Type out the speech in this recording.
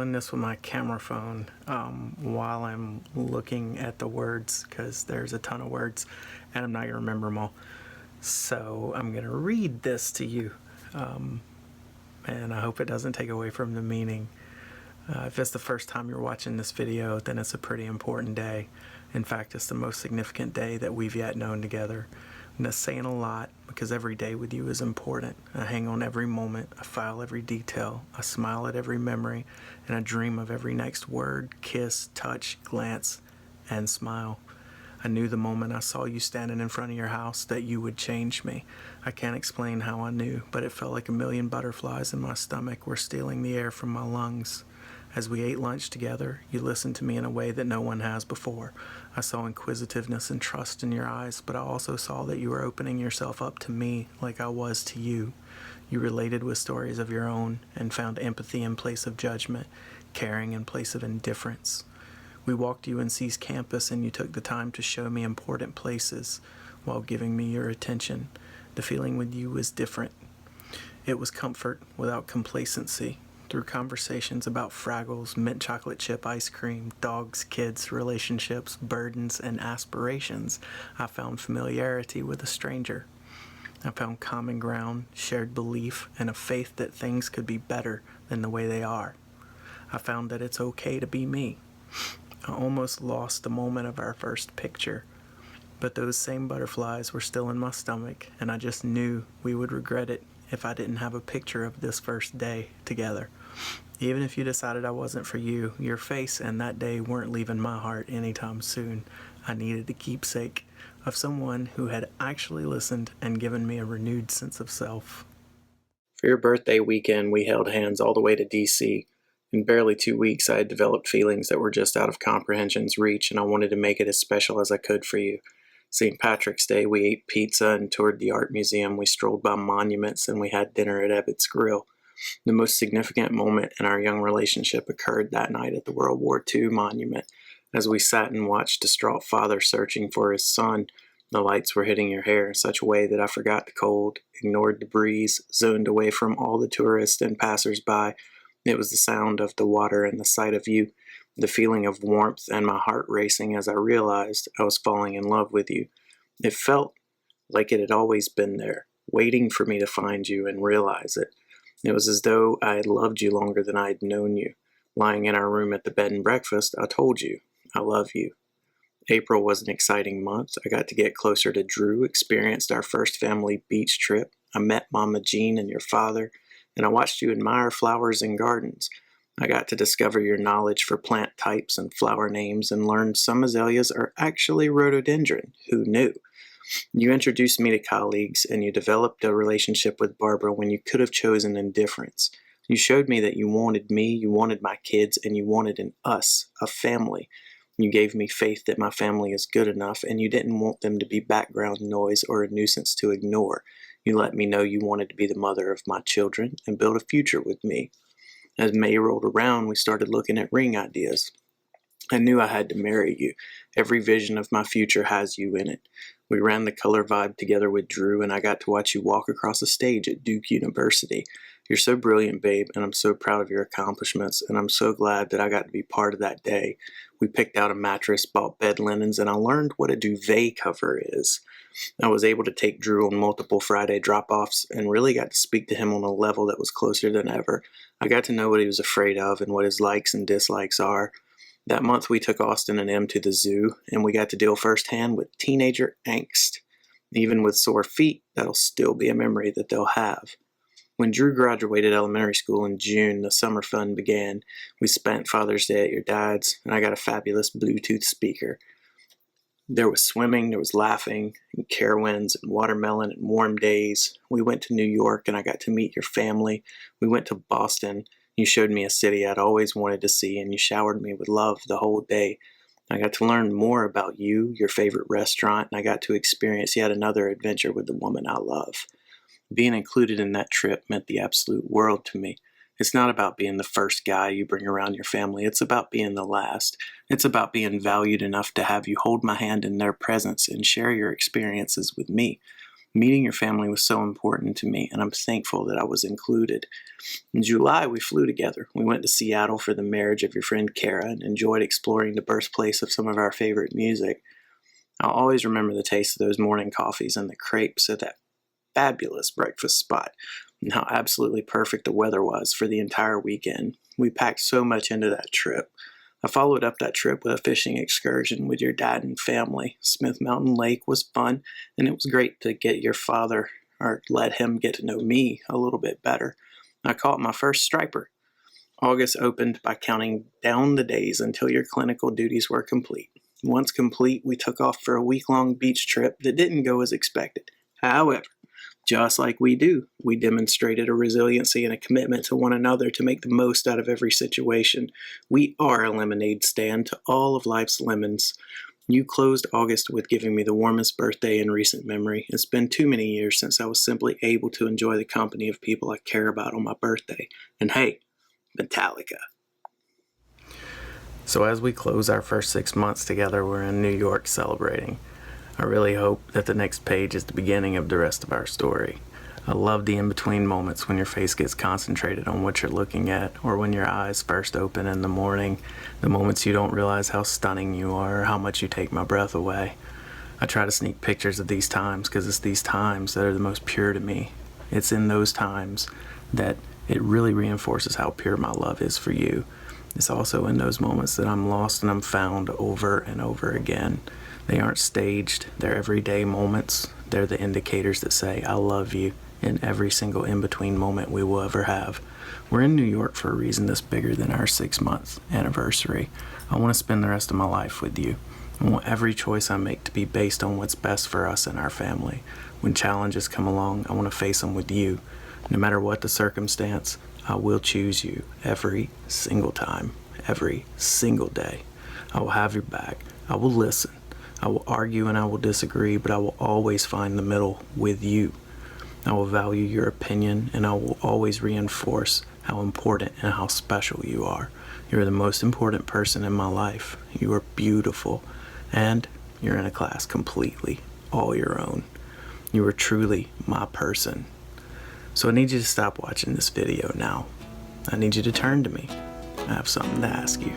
doing this with my camera phone while I'm looking at the words because there's a ton of words and I'm not going to remember them all. So I'm going to read this to you, and I hope it doesn't take away from the meaning. If it's the first time you're watching this video, then it's a pretty important day. In fact, it's the most significant day that we've yet known together. And that's saying a lot because every day with you is important. I hang on every moment, I file every detail, I smile at every memory, and I dream of every next word, kiss, touch, glance, and smile. I knew the moment I saw you standing in front of your house that you would change me. I can't explain how I knew, but it felt like a million butterflies in my stomach were stealing the air from my lungs. As we ate lunch together, you listened to me in a way that no one has before. I saw inquisitiveness and trust in your eyes, but I also saw that you were opening yourself up to me like I was to you. You related with stories of your own and found empathy in place of judgment, caring in place of indifference. We walked UNC's campus and you took the time to show me important places while giving me your attention. The feeling with you was different. It was comfort without complacency. Through conversations about Fraggles, mint chocolate chip ice cream, dogs, kids, relationships, burdens, and aspirations, I found familiarity with a stranger. I found common ground, shared belief, and a faith that things could be better than the way they are. I found that it's okay to be me. I almost lost the moment of our first picture, but those same butterflies were still in my stomach, and I just knew we would regret it if I didn't have a picture of this first day together. Even if you decided I wasn't for you, your face and that day weren't leaving my heart anytime soon. I needed the keepsake of someone who had actually listened and given me a renewed sense of self. For your birthday weekend, we held hands all the way to DC. In barely 2 weeks, I had developed feelings that were just out of comprehension's reach, and I wanted to make it as special as I could for you. St. Patrick's Day, we ate pizza and toured the art museum. We strolled by monuments, and we had dinner at Ebbets Grill. The most significant moment in our young relationship occurred that night at the World War II monument. As we sat and watched distraught father searching for his son, the lights were hitting your hair in such a way that I forgot the cold, ignored the breeze, zoned away from all the tourists and passers-by. It was the sound of the water and the sight of you, the feeling of warmth and my heart racing as I realized I was falling in love with you. It felt like it had always been there, waiting for me to find you and realize it. It was as though I had loved you longer than I had known you. Lying in our room at the bed and breakfast, I told you, I love you. April was an exciting month. I got to get closer to Drew, experienced our first family beach trip. I met Mama Jean and your father, and I watched you admire flowers and gardens. I got to discover your knowledge for plant types and flower names and learned some azaleas are actually rhododendron. Who knew? You introduced me to colleagues, and you developed a relationship with Barbara when you could have chosen indifference. You showed me that you wanted me, you wanted my kids, and you wanted an us, a family. You gave me faith that my family is good enough, and you didn't want them to be background noise or a nuisance to ignore. You let me know you wanted to be the mother of my children and build a future with me. As May rolled around, we started looking at ring ideas. I knew I had to marry you. Every vision of my future has you in it. We ran the color vibe together with Drew, and I got to watch you walk across the stage at Duke University. You're so brilliant, babe, and I'm so proud of your accomplishments, and I'm so glad that I got to be part of that day. We picked out a mattress, bought bed linens, and I learned what a duvet cover is. I was able to take Drew on multiple Friday drop-offs and really got to speak to him on a level that was closer than ever. I got to know what he was afraid of and what his likes and dislikes are. That month we took Austin and Em to the zoo, and we got to deal firsthand with teenager angst. Even with sore feet, that'll still be a memory that they'll have. When Drew graduated elementary school in June, the summer fun began. We spent Father's Day at your dad's, and I got a fabulous Bluetooth speaker. There was swimming, there was laughing, and Carowinds, and watermelon, and warm days. We went to New York, and I got to meet your family. We went to Boston. You showed me a city I'd always wanted to see, and you showered me with love the whole day. I got to learn more about you, your favorite restaurant, and I got to experience yet another adventure with the woman I love. Being included in that trip meant the absolute world to me. It's not about being the first guy you bring around your family. It's about being the last. It's about being valued enough to have you hold my hand in their presence and share your experiences with me. Meeting your family was so important to me, and I'm thankful that I was included. In July, we flew together. We went to Seattle for the marriage of your friend Kara and enjoyed exploring the birthplace of some of our favorite music. I'll always remember the taste of those morning coffees and the crepes at that fabulous breakfast spot, and how absolutely perfect the weather was for the entire weekend. We packed so much into that trip. I followed up that trip with a fishing excursion with your dad and family. Smith Mountain Lake was fun, and it was great to get your father, or let him get to know me a little bit better. I caught my first striper. August opened by counting down the days until your clinical duties were complete. Once complete, we took off for a week-long beach trip that didn't go as expected. However, just like we do, we demonstrated a resiliency and a commitment to one another to make the most out of every situation. We are a lemonade stand to all of life's lemons. You closed August with giving me the warmest birthday in recent memory. It's been too many years since I was simply able to enjoy the company of people I care about on my birthday. And hey, Metallica. So as we close our first 6 months together, we're in New York celebrating. I really hope that the next page is the beginning of the rest of our story. I love the in-between moments when your face gets concentrated on what you're looking at, or when your eyes first open in the morning, the moments you don't realize how stunning you are or how much you take my breath away. I try to sneak pictures of these times because it's these times that are the most pure to me. It's in those times that it really reinforces how pure my love is for you. It's also in those moments that I'm lost and I'm found over and over again. They aren't staged, they're everyday moments. They're the indicators that say, I love you in every single in-between moment we will ever have. We're in New York for a reason that's bigger than our 6-month anniversary. I want to spend the rest of my life with you. I want every choice I make to be based on what's best for us and our family. When challenges come along, I want to face them with you. No matter what the circumstance, I will choose you every single time, every single day. I will have your back. I will listen. I will argue and I will disagree, but I will always find the middle with you. I will value your opinion, and I will always reinforce how important and how special you are. You're the most important person in my life. You are beautiful, and you're in a class completely all your own. You are truly my person. So I need you to stop watching this video now. I need you to turn to me. I have something to ask you.